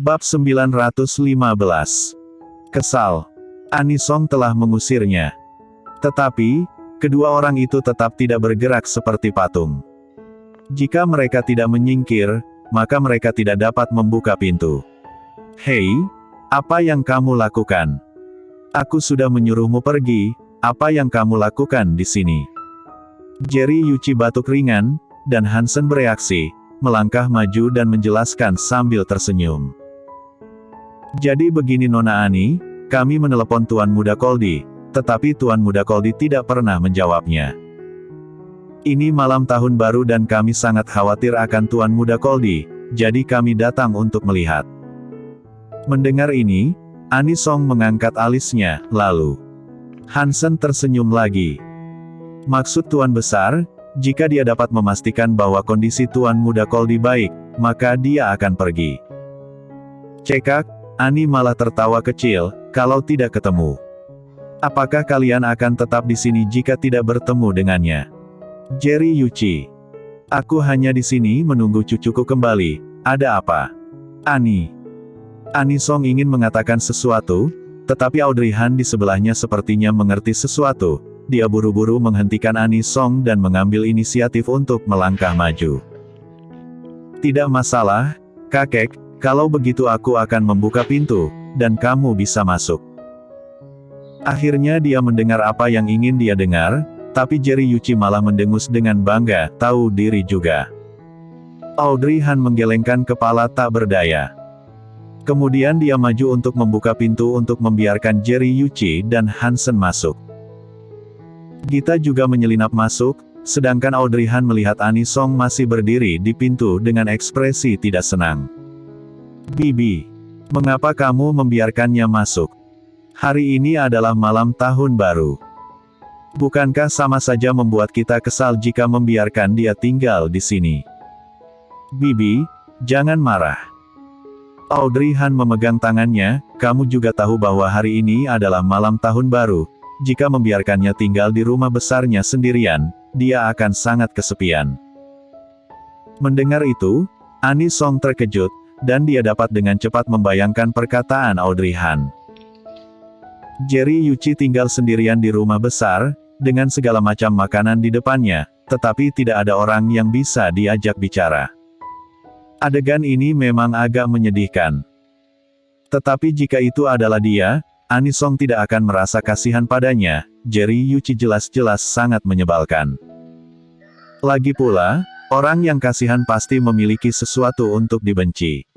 Bab 915. Kesal. Anisong telah mengusirnya. Tetapi, kedua orang itu tetap tidak bergerak seperti patung. Jika mereka tidak menyingkir, maka mereka tidak dapat membuka pintu. Hei, apa yang kamu lakukan? Aku sudah menyuruhmu pergi, apa yang kamu lakukan di sini? Jerry Yuichi batuk ringan, dan Hansen bereaksi, melangkah maju dan menjelaskan sambil tersenyum. Jadi begini Nona Ani, kami menelepon Tuan Muda Koldi, tetapi Tuan Muda Koldi tidak pernah menjawabnya. Ini malam tahun baru dan kami sangat khawatir akan Tuan Muda Koldi, jadi kami datang untuk melihat. Mendengar ini, Anisong mengangkat alisnya, lalu Hansen tersenyum lagi. Maksud Tuan Besar, jika dia dapat memastikan bahwa kondisi Tuan Muda Koldi baik, maka dia akan pergi. Cekak, Ani malah tertawa kecil, kalau tidak ketemu. Apakah kalian akan tetap di sini jika tidak bertemu dengannya? Jerry Yuichi. Aku hanya di sini menunggu cucuku kembali, ada apa? Ani. Anisong ingin mengatakan sesuatu, tetapi Audrey Han di sebelahnya sepertinya mengerti sesuatu. Dia buru-buru menghentikan Anisong dan mengambil inisiatif untuk melangkah maju. Tidak masalah, kakek, kalau begitu aku akan membuka pintu, dan kamu bisa masuk. Akhirnya dia mendengar apa yang ingin dia dengar, tapi Jerry Yuichi malah mendengus dengan bangga, tahu diri juga. Audrey Han menggelengkan kepala tak berdaya. Kemudian dia maju untuk membuka pintu untuk membiarkan Jerry Yuichi dan Hansen masuk. Gita juga menyelinap masuk, sedangkan Audrey Han melihat Anisong masih berdiri di pintu dengan ekspresi tidak senang. Bibi, mengapa kamu membiarkannya masuk? Hari ini adalah malam tahun baru. Bukankah sama saja membuat kita kesal jika membiarkan dia tinggal di sini? Bibi, jangan marah. Audrey Han memegang tangannya, kamu juga tahu bahwa hari ini adalah malam tahun baru. Jika membiarkannya tinggal di rumah besarnya sendirian, dia akan sangat kesepian. Mendengar itu, Anisong terkejut, dan dia dapat dengan cepat membayangkan perkataan Audrey Han. Jerry Yuichi tinggal sendirian di rumah besar, dengan segala macam makanan di depannya, tetapi tidak ada orang yang bisa diajak bicara. Adegan ini memang agak menyedihkan. Tetapi jika itu adalah dia, Anisong tidak akan merasa kasihan padanya. Jerry Yuichi jelas-jelas sangat menyebalkan. Lagi pula, orang yang kasihan pasti memiliki sesuatu untuk dibenci.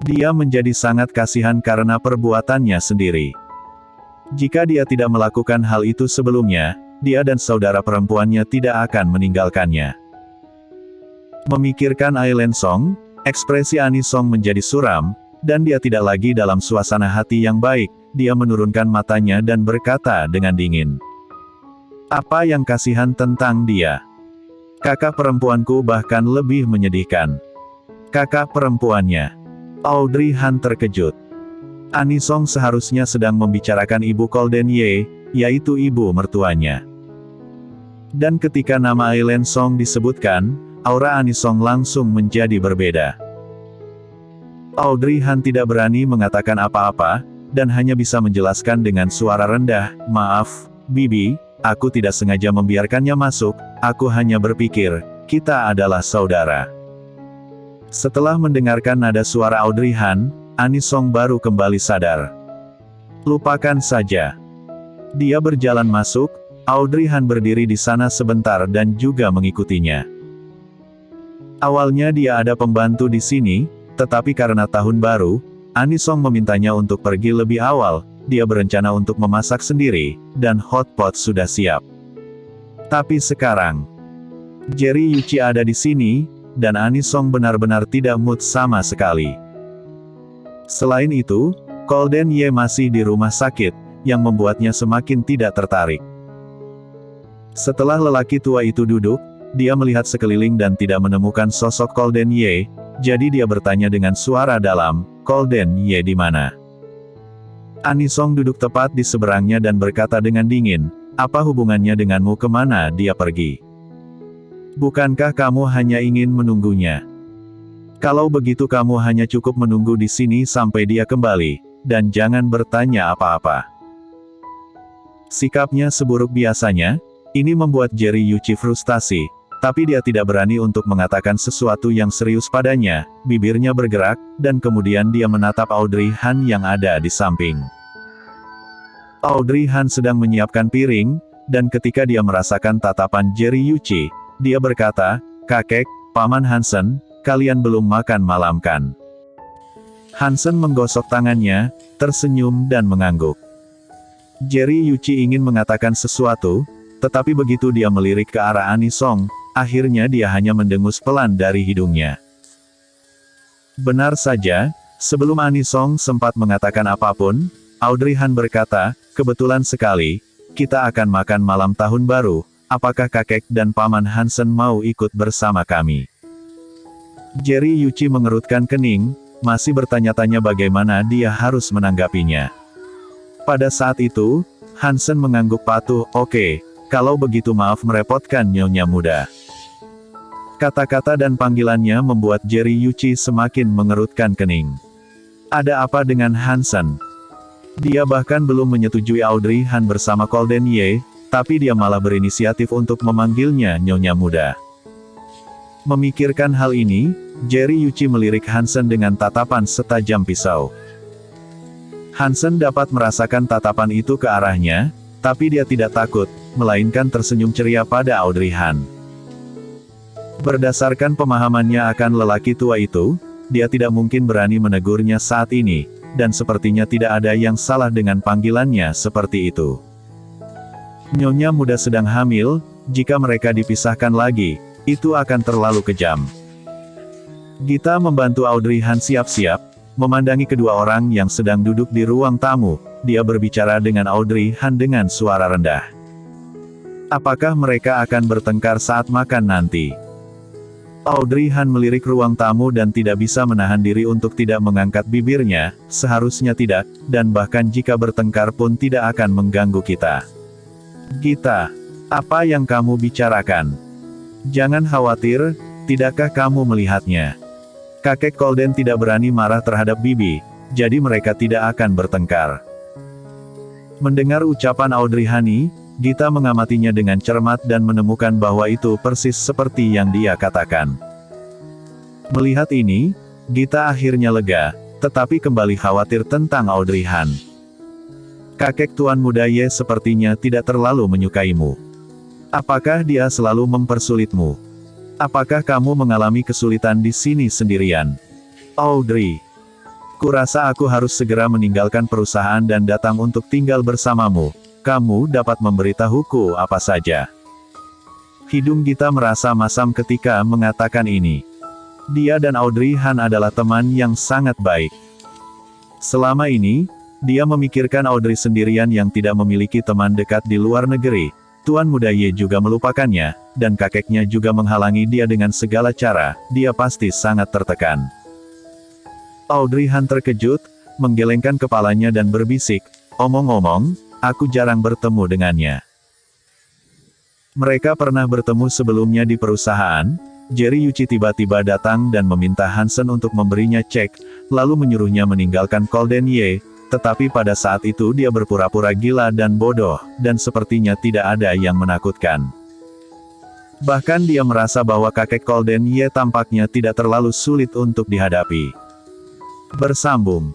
Dia menjadi sangat kasihan karena perbuatannya sendiri. Jika dia tidak melakukan hal itu sebelumnya, dia dan saudara perempuannya tidak akan meninggalkannya. Memikirkan Ailen Song, ekspresi Anisong menjadi suram, dan dia tidak lagi dalam suasana hati yang baik. Dia menurunkan matanya dan berkata dengan dingin. Apa yang kasihan tentang dia? Kakak perempuanku bahkan lebih menyedihkan. Kakak perempuannya. Audrey Han terkejut. Anisong seharusnya sedang membicarakan ibu Kolden Ye, yaitu ibu mertuanya. Dan ketika nama Ailen Song disebutkan, aura Anisong langsung menjadi berbeda. Audrey Han tidak berani mengatakan apa-apa, dan hanya bisa menjelaskan dengan suara rendah, maaf, Bibi, aku tidak sengaja membiarkannya masuk, aku hanya berpikir, kita adalah saudara. Setelah mendengarkan nada suara Audrey Han, Anisong baru kembali sadar. Lupakan saja. Dia berjalan masuk, Audrey Han berdiri di sana sebentar dan juga mengikutinya. Awalnya dia ada pembantu di sini, tetapi karena tahun baru, Anisong memintanya untuk pergi lebih awal. Dia berencana untuk memasak sendiri, dan hotpot sudah siap. Tapi sekarang, Jerry Yuichi ada di sini, dan Anisong benar-benar tidak mood sama sekali. Selain itu, Kolden Ye masih di rumah sakit, yang membuatnya semakin tidak tertarik. Setelah lelaki tua itu duduk, dia melihat sekeliling dan tidak menemukan sosok Kolden Ye, jadi dia bertanya dengan suara dalam, Kolden Ye di mana? Anisong duduk tepat di seberangnya dan berkata dengan dingin, apa hubungannya denganmu, kemana dia pergi? Bukankah kamu hanya ingin menunggunya? Kalau begitu kamu hanya cukup menunggu di sini sampai dia kembali, dan jangan bertanya apa-apa. Sikapnya seburuk biasanya, ini membuat Jerry Yuichi frustasi, tapi dia tidak berani untuk mengatakan sesuatu yang serius padanya. Bibirnya bergerak, dan kemudian dia menatap Audrey Han yang ada di samping. Audrey Han sedang menyiapkan piring, dan ketika dia merasakan tatapan Jerry Yuichi, dia berkata, "Kakek, Paman Hansen, kalian belum makan malam kan?" Hansen menggosok tangannya, tersenyum dan mengangguk. Jerry Yuichi ingin mengatakan sesuatu, tetapi begitu dia melirik ke arah Anisong, akhirnya dia hanya mendengus pelan dari hidungnya. Benar saja, sebelum Anisong sempat mengatakan apapun, Audrey Han berkata, "Kebetulan sekali, kita akan makan malam tahun baru, apakah kakek dan Paman Hansen mau ikut bersama kami?" Jerry Yuichi mengerutkan kening, masih bertanya-tanya bagaimana dia harus menanggapinya. Pada saat itu, Hansen mengangguk patuh, "Oke, kalau begitu maaf merepotkan Nyonya Muda." Kata-kata dan panggilannya membuat Jerry Yuichi semakin mengerutkan kening. Ada apa dengan Hansen? Dia bahkan belum menyetujui Audrey Han bersama Golden Ye, tapi dia malah berinisiatif untuk memanggilnya Nyonya Muda. Memikirkan hal ini, Jerry Yuichi melirik Hansen dengan tatapan setajam pisau. Hansen dapat merasakan tatapan itu ke arahnya, tapi dia tidak takut, melainkan tersenyum ceria pada Audrey Han. Berdasarkan pemahamannya akan lelaki tua itu, dia tidak mungkin berani menegurnya saat ini, dan sepertinya tidak ada yang salah dengan panggilannya seperti itu. Nyonya Muda sedang hamil, jika mereka dipisahkan lagi, itu akan terlalu kejam. Gita membantu Audrey Han siap-siap, memandangi kedua orang yang sedang duduk di ruang tamu. Dia berbicara dengan Audrey Han dengan suara rendah. Apakah mereka akan bertengkar saat makan nanti? Audrey Han melirik ruang tamu dan tidak bisa menahan diri untuk tidak mengangkat bibirnya, seharusnya tidak, dan bahkan jika bertengkar pun tidak akan mengganggu kita. Gita, apa yang kamu bicarakan? Jangan khawatir, tidakkah kamu melihatnya? Kakek Golden tidak berani marah terhadap Bibi, jadi mereka tidak akan bertengkar. Mendengar ucapan Audrey Han, Gita mengamatinya dengan cermat dan menemukan bahwa itu persis seperti yang dia katakan. Melihat ini, Gita akhirnya lega, tetapi kembali khawatir tentang Audrey Han. Kakek Tuan Muda Ye sepertinya tidak terlalu menyukaimu. Apakah dia selalu mempersulitmu? Apakah kamu mengalami kesulitan di sini sendirian? Audrey, kurasa aku harus segera meninggalkan perusahaan dan datang untuk tinggal bersamamu. Kamu dapat memberitahuku apa saja. Hidung Gita merasa masam ketika mengatakan ini. Dia dan Audrey Han adalah teman yang sangat baik. Selama ini, dia memikirkan Audrey sendirian yang tidak memiliki teman dekat di luar negeri. Tuan Muda Ye juga melupakannya, dan kakeknya juga menghalangi dia dengan segala cara. Dia pasti sangat tertekan. Audrey Han terkejut, menggelengkan kepalanya dan berbisik, "Omong-omong, aku jarang bertemu dengannya." Mereka pernah bertemu sebelumnya di perusahaan. Jerry Yuichi tiba-tiba datang dan meminta Hansen untuk memberinya cek, lalu menyuruhnya meninggalkan Golden Ye, tetapi pada saat itu dia berpura-pura gila dan bodoh, dan sepertinya tidak ada yang menakutkan. Bahkan dia merasa bahwa kakek Golden Ye tampaknya tidak terlalu sulit untuk dihadapi. Bersambung.